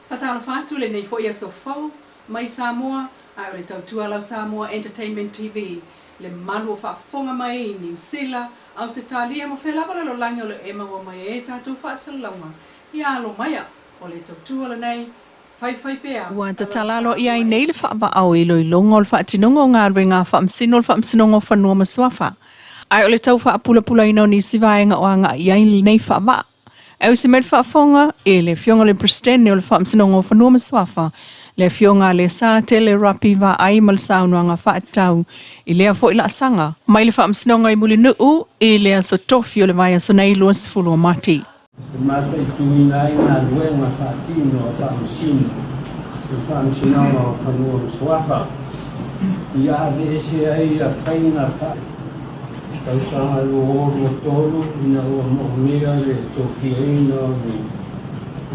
Patalo fatu le nei foi aso fau mai Samoa ai le tautua lau Samoa Entertainment TV le malu fa fonga mai New Zealand au se talia mo fe lava lo lango le ema o mai e tatu fa salama ia lo mai o le tautua le nei fai pea Ua ta talalo ia i nei le wha wa au i loi longa o le wha tinongo ngā rui ngā wha msino o le wha msinongo whanua maswafa. Ai o le tau wha pula ino ni sivaenga o anga ia i nei wha wa. Au se med wha fonga e le fionga le prestene o le wha msinongo whanua maswafa. Le fionga le sa te le rapi wa ai mal saunua ngā wha tau i lea fo i la sanga. Mai le wha msinonga i muli nuu i lea so tofi o le vai so nei lua sifulu o mati. Mata i tuina i ngā luenga whaatino o whaamsino. I whaamsino o whanua mswafa. I ave ese ai a whaina wha. Tausanga luoru o tolu, ina o mo'omea le tofi eino ni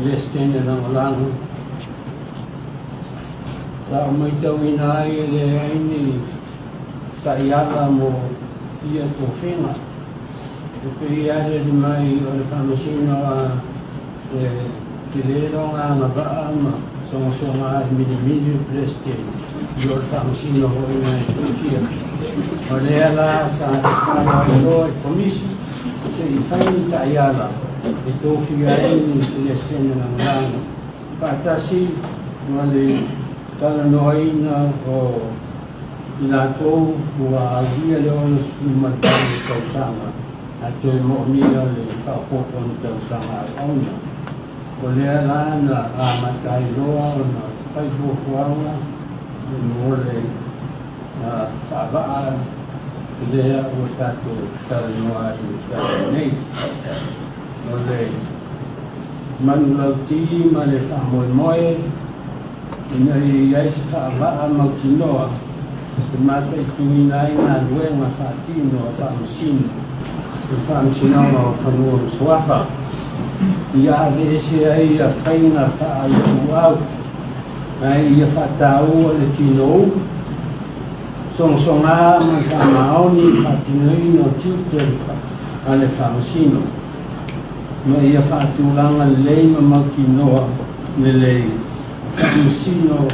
le stene langolango. Tau mai tau ina ai le aini taiala mo ia tofenga. E pei are li mai o le whamasino a te leronga ngā waa ma songa mili preste i o le whamasino o ina e tofia. O lea la sa tāna i loa i komisi se i whain taiala e tofia eni te le stene na ngāna. Pātasi ma le tala noaina o i nā tou ua agia le ono sumatani kausanga. A te mo'omia le whaopopo ni tausanga auna. O lea lana a matai loa o na whaifuafuanga mo le whaavaa lea o tātou talanoa i tātou nei. O le manu lauti ma le whaamoemoe ina i aisi whaavaa mautinoa te mata i tuina i ngā luenga whaatino a whaamasino. I whaamsinanga o whanua mswafa. I ave ese ai a whaina wha i uau. Ai i a whatau le tino. Songa ma whamaoni whatinoi no tute a le whaamasino. Ma i a whaatulanga lei ma mautinoa le lei. Whaamasino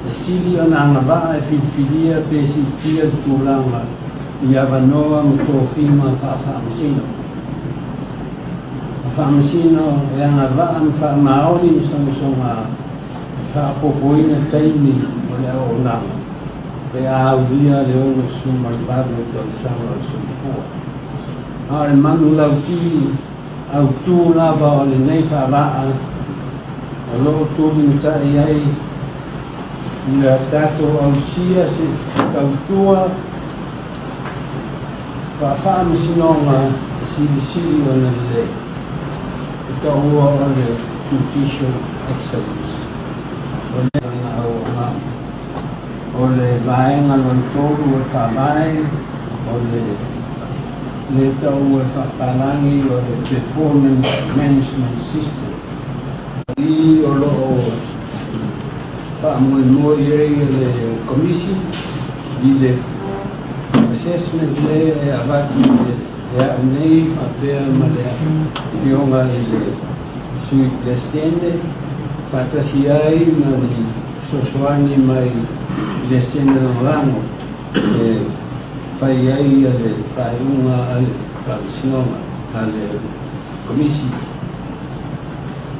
e sili o nanga waa e whiwhiria pe si tia tūlanga. I avanoa mo tōwhima whaamasino. Whaamasino e anga waa mo whaamaori songa whaapopoina taimi o le au nanga. E auria le ono sumaribaro tau sanga o sumfua. A le manu lauti au tū lava o le nei whaavaa. O loo tūmi tai ai i le tato au sia se tautua whaamasinoga sili o na le taua o le judicial excellence. O le ngā o le vaenga lon tolu e whaamai, o le tau e whaapalangi o le performance management system. I o loo whaamoemoi rei le komisi i le assessment le e avati e a nei whapea ma le fionga i le sui plestene patasi ai ma ni sosoani mai plestene na lango e whai ai a le whaiunga a le whaasinonga a le komisi.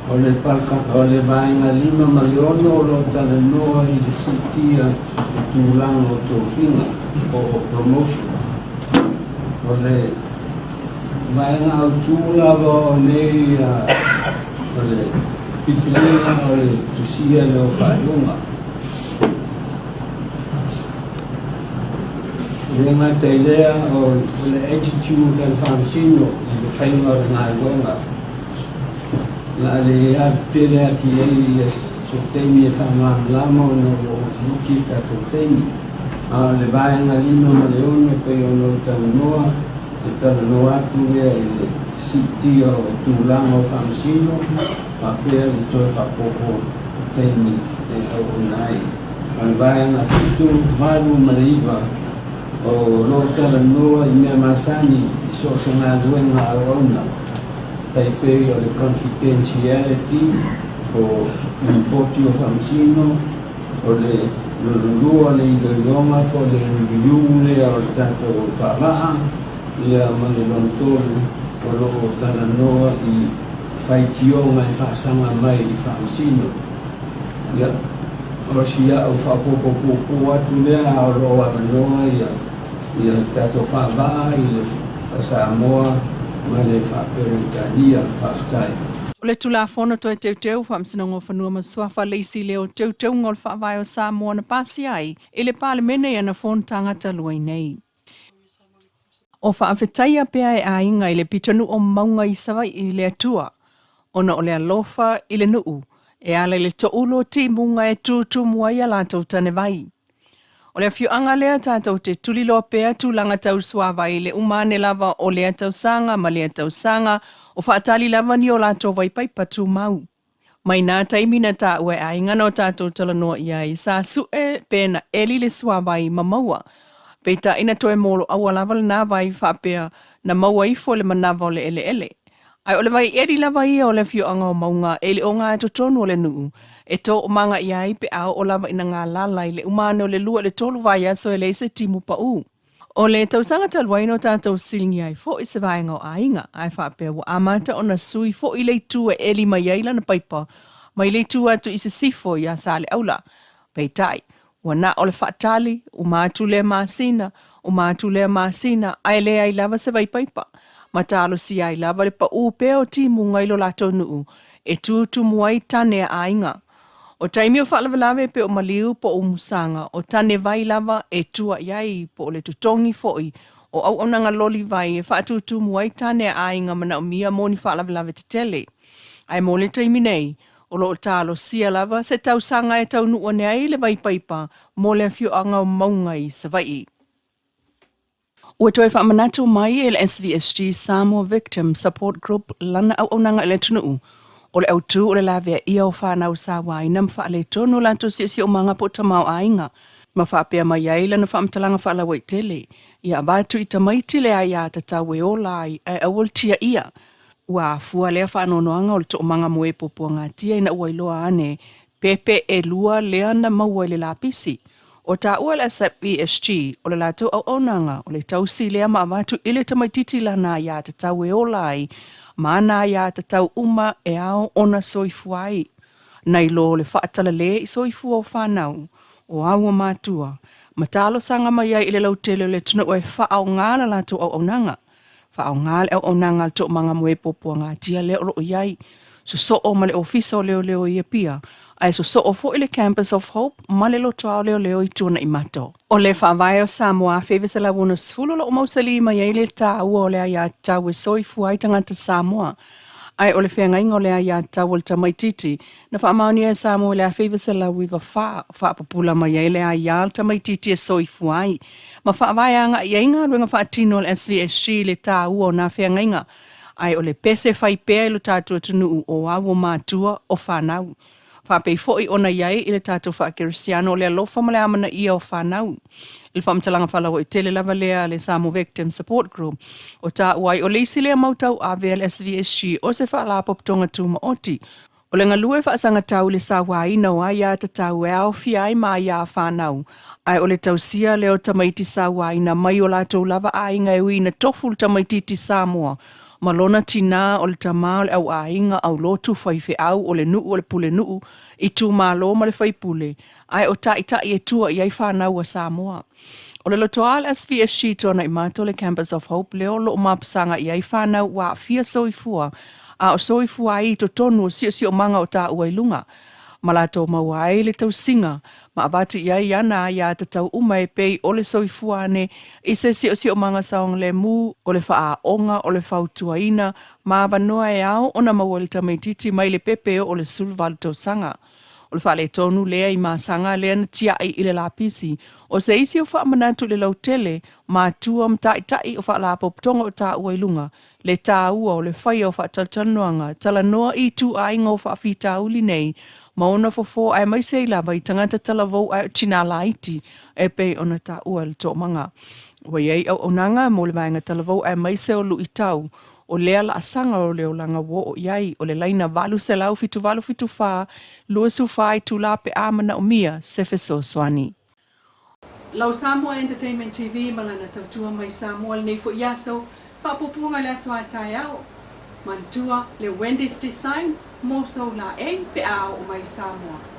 O le palka, o le vaenga 5 miliona o lo tala noa i le sitia i tūlanga o tōwhinga o promotion. O le vaenga au tūlava o nei o le whiwhilinga o le tusia leo whaeunga. Le ngā teilea o le attitude al whaamsino i le whainga o ngā wenga. La le a pere ki ai so temi e whamamlama o no luki ka so temi. A le vaenga 5 miliona pe o no talanoa, e talanoa atu rea i le siti o tūlanga o whamasino, a pere i toi whapopo temi e au nai. A le vaenga fitu maru mariva o lo talanoa i mea masani i so ngā ruenga au ona. Tai whei o le confidentiality o impoti o whamsino, o le lulua le iloilonga, ko le review le o tātou whamaa, ia male lontolu, o loo tana noa i whaitionga i whaasanga mai i whamsino. Ia, o sia au whapopopopo atu lea o loo amanoa ia tātou whamaa i le Samoa, ma le whaperutania whaatai. O le tulafono toi teuteu whamsinongo whanua masuafa leisi leo teuteu ngol whaavai o Samoa na pasi ai i le palemene ia na whon tangata luai nei. O whaafetaia pea e ainga i le pitanu o maunga i sawa i le atua. Ona o le alofa i le nuu, e ala i le toulo ti munga e tutu mua i alatou tane vai. O le fiuanga lea tātou te tulilo pea tūlanga tau suawai le umane lava o lea tau sanga ma lea tau sanga o whaatali lava ni o lato vai paipatu mau. Mai nā taimina tā ue a ingana o tātou talanoa iai sa sue pēna eli le suawai ma maua. Peita ina toe molo awa lava le nā vai whapea na maua ifo le manawa o le ele ele. Ai o le vai eri lava ia o le fiuanga o maunga ele o ngā totonu o le nuu. E tō o manga iai pe ao o lava ina ngā lalai le umane o le lua le tolu vai aso e leise timu pa u. O le tausanga talwaino tātou silingi ai fo i se vaenga o ainga ai whapea wa amata o na sui fo i leitu e eli mai aila na paipa mai leitu atu i se sifo i a sale aula. Peitai, wa na o le whaatali, umatu le maasina, ai le ai lava se vai paipa. Matalo si ai lava le pa u peo timu ngailo lato nuu, e tutu muai tane a ainga. O taimi o whaalawalawe pe o maliu po o musanga, o tane vai lava e tua iai po o le tutongi foi, o au nanga loli vai e whaatutu muai tane a ainga mana o mia moni whaalawalawe te tele. Ai mo le taimi nei, o lo talo sia lava se tau sanga e tau nua ne ai le vai paipa, mo le fiu anga o maunga i sa vai. Ua toi whaamanatu mai e le SVSG Samoa Victim Support Group lana au nanga le tunuu. O le autu o le lavea ia o whanau sa wai nam whaale tono lanto si o manga po tamau ainga. Ma whaapea mai ai lana whaamtalanga whaalawa i tele. Ia abatu i tamaiti le ai a tatau e olai e awol tia ia. Ua fua lea whaanonoanga o le to manga moe popua ngā tia ina ua iloa ane. Pepe e lua lea na maua le lapisi. O ta ua le SVSG o le lato au onanga o le tausi lea maavatu ile tamaititi lana ia tatau e olai. Mana ia tatau uma e ao ona soifuai. Nei lo le whaatala le i soifu o whanau. O aua mātua. Matalo sanga mai ai ile lau tele le tunu o e whaau ngāla lato au onanga. Whaau ngāle au onanga le to manga moe popua ngā tia leo lo iai. So o male ofisa o leo ia pia. Ai so o fo ile Campus of Hope, male lo toa leo i tuna i mato. O le whaavai o Samoa, whewesa la wuna sfulu lo o mausali mai ai le tā ua o lea ia tau e soifu ai tangata Samoa. Ai o le whengainga o lea ia tau o le tamaititi, na whaamauni e Samoa lea whewesa la wiwa whaapapula mai ai lea ia tamaititi e soifu ai. Ma whaavai anga i ainga ruenga whaatino o le SVSG le tā ua o na whengainga. Ai o le pese whai pēa ilo tātua tunu o awo mātua o whanau. Whapei foi ona iai i le tātou whaakirisiano o le alofa ma le amana ia o whanau. Le whamtalanga whalawa i tele lava lea le Samoa Victim Support Group. O tā uai o leisi lea mautau ave le SVSG o se whaalapoptonga tūma oti. O le ngalue whaasanga tau le sawaina o ai a tatau e au fiai ma ia whanau. Ai o le tausia leo tamaiti sawaina mai o lātou lava ainga e uina toful tamaititi Samoa. Malona tina o le tama o le au ainga au lotu whaife au o le nuu o le pule nuu i tū malo ma le whaipule. Ai o tai e tua i ai whanau a Samoa. O le lotoa le SVSG tona i mato le Campus of Hope leo lo mapasanga i ai whanau wa fia soifua. A o soifua ai to tonu o sio manga o tā uailunga. Malato mawai le tau singa. Ma avatu iai ana ia tatau umai pei o le soifuane i se sio manga saong le mu o le faa onga o le fautuaina ma avanoa e ao o na maua le tamaititi mai le pepe o le sulvalu tau sanga. O le faa le tonu lea i maa sanga lea na tia i le lapisi. O se isi o faa manatu le lautele ma tua mtai o faa la poptonga o ta uailunga. Le tā ua o le whai o faa taltanuanga talanoa i tu ainga o faa fita uli nei. Maona fofo ai mai sei lava i tangata talavou ai tina laiti e pei ona ta ua le tō manga. Wai ei au onanga mo le vaenga talavou ai mai se o lu i tau o lea la asanga o leo langa wo o iai o le laina valu se lau fitu valu fitu wha lua su wha i tula pe amana o mia sefe so swani. Lau Samoa Entertainment TV malana tautua mai Samoa le nei fo iaso whapopunga le aso atai au. Mantua le Wendy's Design mo so la e pe au o mai Samoa.